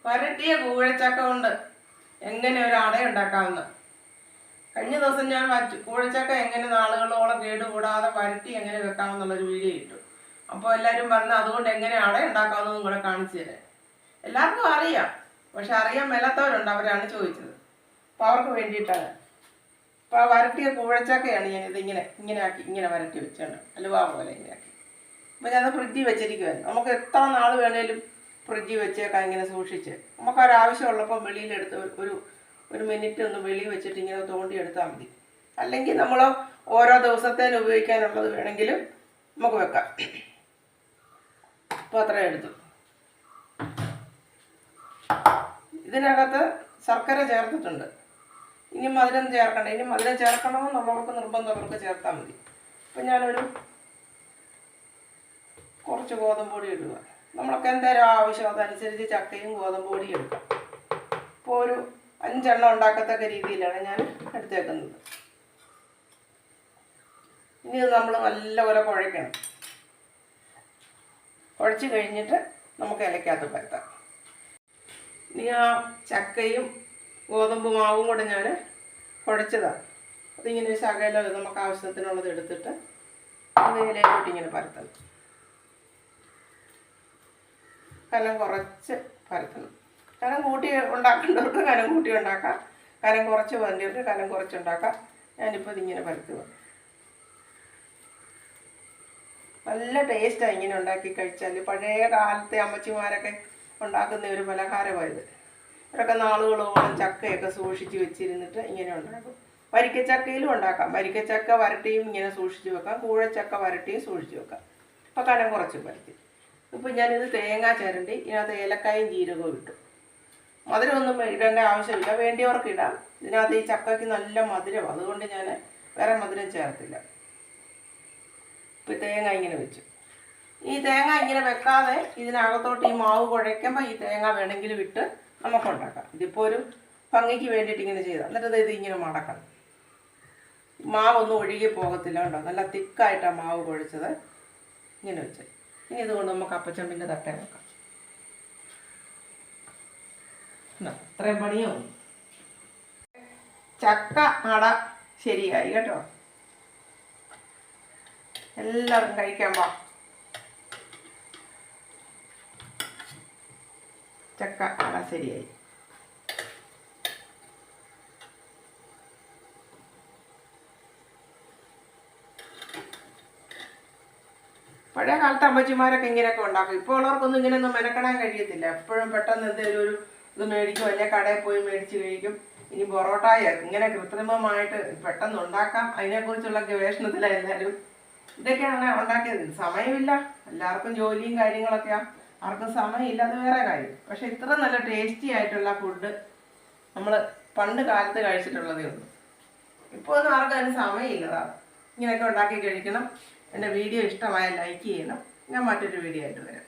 വരട്ടിയ കൂഴച്ചക്ക കൊണ്ട് എങ്ങനെ ഒരു അട ഉണ്ടാക്കാമെന്ന്. കഴിഞ്ഞ ദിവസം ഞാൻ കൂഴച്ചക്ക എങ്ങനെ നാളുകളോളം കേടുകൂടാതെ വരട്ടി എങ്ങനെ വെക്കാമെന്നുള്ളൊരു വീഡിയോ ഇട്ടു. അപ്പോൾ എല്ലാവരും പറഞ്ഞ് അതുകൊണ്ട് എങ്ങനെ അട ഉണ്ടാക്കാമെന്നും കൂടെ കാണിച്ചു തരാം. എല്ലാവർക്കും അറിയാം, പക്ഷെ അറിയാൻ മേലാത്തവരുണ്ട്, അവരാണ് ചോദിച്ചത്. അപ്പോൾ അവർക്ക് വേണ്ടിയിട്ടാണ്. അപ്പോൾ ആ വരട്ടിയ കൂഴച്ചക്കയാണ് ഞാനിത് ഇങ്ങനെ ആക്കി വരട്ടി വെച്ചാണ് അലുവ പോലെ ഇങ്ങനെ ആക്കി. അപ്പോൾ ഞാനത് ഫ്രിഡ്ജിൽ വെച്ചിരിക്കുവായിരുന്നു. നമുക്ക് എത്ര നാൾ വേണേലും ഫ്രിഡ്ജിൽ വെച്ചേക്കാം ഇങ്ങനെ സൂക്ഷിച്ച്. നമുക്കൊരാവശ്യമുള്ളപ്പോൾ വെളിയിലെടുത്ത് ഒരു മിനിറ്റ് ഒന്ന് വെളിയിൽ വെച്ചിട്ട് ഇങ്ങനെ തോണ്ടിയെടുത്താൽ മതി. അല്ലെങ്കിൽ നമ്മൾ ഓരോ ദിവസത്തേന് ഉപയോഗിക്കാനുള്ളത് വേണമെങ്കിലും നമുക്ക് വെക്കാം. അപ്പോൾ അത്രയും എടുത്തു. ഇതിനകത്ത് ശർക്കര ചേർത്തിട്ടുണ്ട്. ഇനി മധുരം ചേർക്കണ്ട. ഇനി മധുരം ചേർക്കണമെന്നുള്ളവർക്ക് നിർബന്ധമുള്ളവർക്ക് ചേർത്താൽ മതി. അപ്പം ഞാനൊരു കുറച്ച് ഗോതമ്പ് പൊടി ഇടുക. നമ്മളൊക്കെ എന്തേലും ആവശ്യം അതനുസരിച്ച് ചക്കയും ഗോതമ്പ് പൊടിയും എടുക്കാം. ഇപ്പോൾ ഒരു 5 എണ്ണം ഉണ്ടാക്കത്തക്ക രീതിയിലാണ് ഞാൻ എടുത്തേക്കുന്നത്. ഇനി ഇത് നമ്മൾ നല്ലപോലെ കുഴയ്ക്കണം. കുഴച്ച് കഴിഞ്ഞിട്ട് നമുക്ക് ഇലക്കകത്ത് പരത്താം. ഇനി ആ ചക്കയും ഗോതമ്പ് മാവും കൂടെ ഞാൻ കുഴച്ചതാണ്. അതിങ്ങനെ ശകലം നമുക്ക് ആവശ്യത്തിനുള്ളത് എടുത്തിട്ട് അത് ഇലയിലോട്ട് ഇങ്ങനെ പരത്തണം. കനം കുറച്ച് പരത്തണം. കനം കൂട്ടി ഉണ്ടാക്കേണ്ടവർക്ക് കനം കൂട്ടി ഉണ്ടാക്കാം, കനം കുറച്ച് വേണ്ടിയവർക്ക് കനം കുറച്ചുണ്ടാക്കാം. ഞാനിപ്പോൾ ഇതിങ്ങനെ പരത്തുക. നല്ല ടേസ്റ്റാണ് ഇങ്ങനെ ഉണ്ടാക്കി കഴിച്ചാൽ. പഴയ കാലത്തെ അമ്മച്ചിമാരൊക്കെ ഉണ്ടാക്കുന്ന ഒരു പലഹാരമായത്. ഇവരൊക്കെ നാളുകളോളം ചക്കയൊക്കെ സൂക്ഷിച്ച് വെച്ചിരുന്നിട്ട് ഇങ്ങനെ ഉണ്ടാക്കും. വരിക്കച്ചക്കയിലും ഉണ്ടാക്കാം. വരിക്കച്ചക്ക വരട്ടിയും ഇങ്ങനെ സൂക്ഷിച്ച് വെക്കാം. കൂഴച്ചക്ക വരട്ടിയും സൂക്ഷിച്ച് വെക്കാം. അപ്പോൾ കനം കുറച്ച് പരത്തി. ഇപ്പോൾ ഞാനിത് തേങ്ങ ചിരണ്ടി ഇതിനകത്ത് ഏലക്കായും ജീരകവും ഇട്ടു. മധുരമൊന്നും ഇടേണ്ട ആവശ്യമില്ല, വേണ്ടിയവർക്ക് ഇടാം. ഇതിനകത്ത് ഈ ചക്കയ്ക്ക് നല്ല മധുരം, അതുകൊണ്ട് ഞാൻ വേറെ മധുരം ചേർത്തില്ല. ഇപ്പോൾ തേങ്ങ ഇങ്ങനെ വെച്ചു. ഈ തേങ്ങ ഇങ്ങനെ വെക്കാതെ ഇതിനകത്തോട്ട് ഈ മാവ് കുഴയ്ക്കുമ്പോൾ ഈ തേങ്ങ വേണമെങ്കിലും ഇട്ട് നമുക്കുണ്ടാക്കാം. ഇതിപ്പോൾ ഒരു ഭംഗിക്ക് വേണ്ടിയിട്ട് ഇങ്ങനെ ചെയ്താൽ. എന്നിട്ട് ഇത് ഇങ്ങനെ മടക്കണം. മാവൊന്നും ഒഴുകി പോകത്തില്ല. ഉണ്ടോ, നല്ല തിക്കായിട്ടാണ് മാവ് കുഴച്ചത്. ഇങ്ങനെ വെച്ച് ഇനി ഇതുകൊണ്ട് നമുക്ക് അപ്പച്ചമ്പിൻ്റെ തട്ടേ വെക്കാം. അത്രയും പണിയോ. ചക്ക അട ശരിയായി കേട്ടോ. എല്ലാവരും കഴിക്കാൻ പാ. ചക്ക അട ശരിയായി. പഴയ കാലത്ത് അമ്മച്ചിമാരൊക്കെ ഇങ്ങനെയൊക്കെ ഉണ്ടാക്കും. ഇപ്പോൾ ഉള്ളവർക്കൊന്നും ഇങ്ങനെയൊന്നും മെനക്കെടാൻ കഴിയത്തില്ല. എപ്പോഴും പെട്ടെന്ന് എന്തെങ്കിലും ഇത് മേടിക്കും, അല്ലെങ്കിൽ കടയിൽ പോയി മേടിച്ച് കഴിക്കും. ഇനി പൊറോട്ട ഇങ്ങനെ കൃത്രിമമായിട്ട് പെട്ടെന്ന് ഉണ്ടാക്കാം, അതിനെക്കുറിച്ചുള്ള ഗവേഷണത്തിലാണ് എല്ലാവരും. ഇതൊക്കെയാണ് ഉണ്ടാക്കിയത്. സമയമില്ല, എല്ലാവർക്കും ജോലിയും കാര്യങ്ങളൊക്കെയാണ്. ആർക്കും സമയമില്ല, അത് വേറെ കാര്യം. പക്ഷെ ഇത്ര നല്ല ടേസ്റ്റി ആയിട്ടുള്ള ഫുഡ് നമ്മൾ പണ്ട് കാലത്ത് കഴിച്ചിട്ടുള്ളതേ ഉള്ളൂ. ഇപ്പോൾ ഒന്നും ആർക്കും അതിന് സമയമില്ലതാണ്. ഇങ്ങനെയൊക്കെ ഉണ്ടാക്കി കഴിക്കണം. എൻ്റെ വീഡിയോ ഇഷ്ടമായാൽ ലൈക്ക് ചെയ്യണം. ഞാൻ മറ്റൊരു വീഡിയോ ആയിട്ട് വരാം.